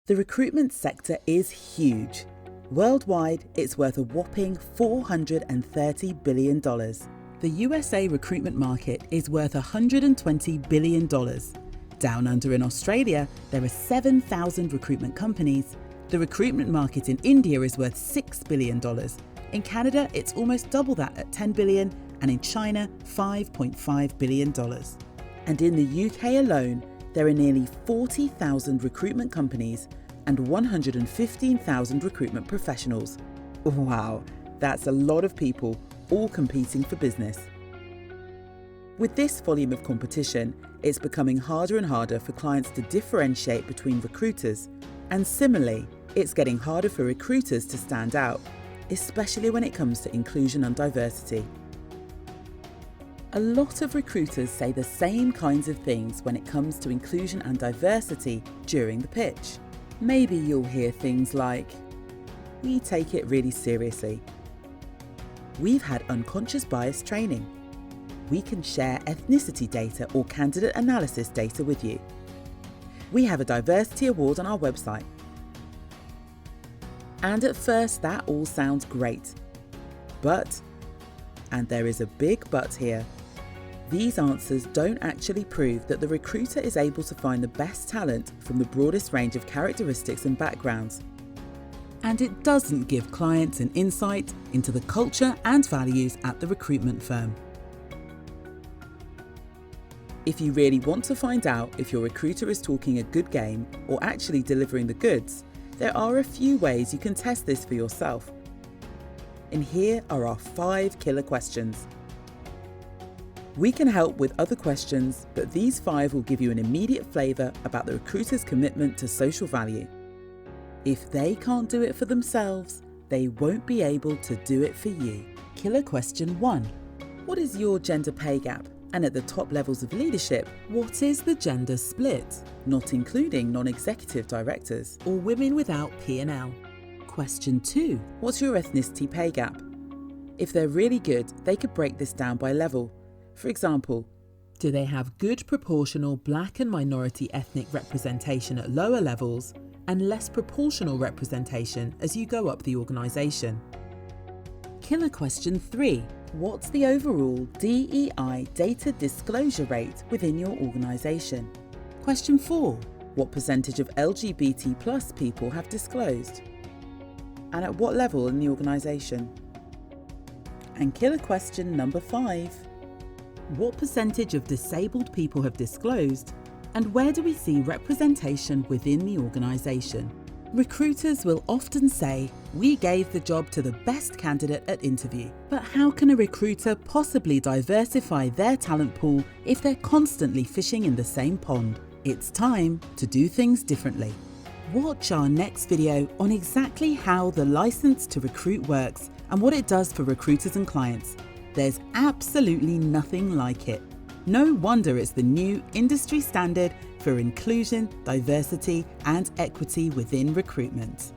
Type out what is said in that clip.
The recruitment sector is huge. Worldwide, it's worth a whopping $430 billion. The USA recruitment market is worth $120 billion. Down under in Australia, there are 7,000 recruitment companies. The recruitment market in India is worth $6 billion. In Canada, it's almost double that at $10 billion, and in China, $5.5 billion. And in the UK alone, there are nearly 40,000 recruitment companies and 115,000 recruitment professionals. Wow, that's a lot of people all competing for business. With this volume of competition, it's becoming harder and harder for clients to differentiate between recruiters, and similarly, it's getting harder for recruiters to stand out, especially when it comes to inclusion and diversity. A lot of recruiters say the same kinds of things when it comes to inclusion and diversity during the pitch. Maybe you'll hear things like, "We take it really seriously." "We've had unconscious bias training." "We can share ethnicity data or candidate analysis data with you." "We have a diversity award on our website." And at first that all sounds great. But, and there is a big but here, these answers don't actually prove that the recruiter is able to find the best talent from the broadest range of characteristics and backgrounds. And it doesn't give clients an insight into the culture and values at the recruitment firm. If you really want to find out if your recruiter is talking a good game or actually delivering the goods, there are a few ways you can test this for yourself. And here are our 5 killer questions. We can help with other questions, but these 5 will give you an immediate flavour about the recruiter's commitment to social value. If they can't do it for themselves, they won't be able to do it for you. Killer question 1. What is your gender pay gap? And at the top levels of leadership, what is the gender split? Not including non-executive directors or women without P&L. Question 2. What's your ethnicity pay gap? If they're really good, they could break this down by level. For example, do they have good proportional Black and minority ethnic representation at lower levels and less proportional representation as you go up the organisation? Killer question 3. What's the overall DEI data disclosure rate within your organisation? Question 4. What percentage of LGBT+ people have disclosed? And at what level in the organisation? And killer question number 5. What percentage of disabled people have disclosed, and where do we see representation within the organisation? Recruiters will often say, "We gave the job to the best candidate at interview." But how can a recruiter possibly diversify their talent pool if they're constantly fishing in the same pond? It's time to do things differently. Watch our next video on exactly how the license to recruit works and what it does for recruiters and clients. There's absolutely nothing like it. No wonder it's the new industry standard for inclusion, diversity, and equity within recruitment.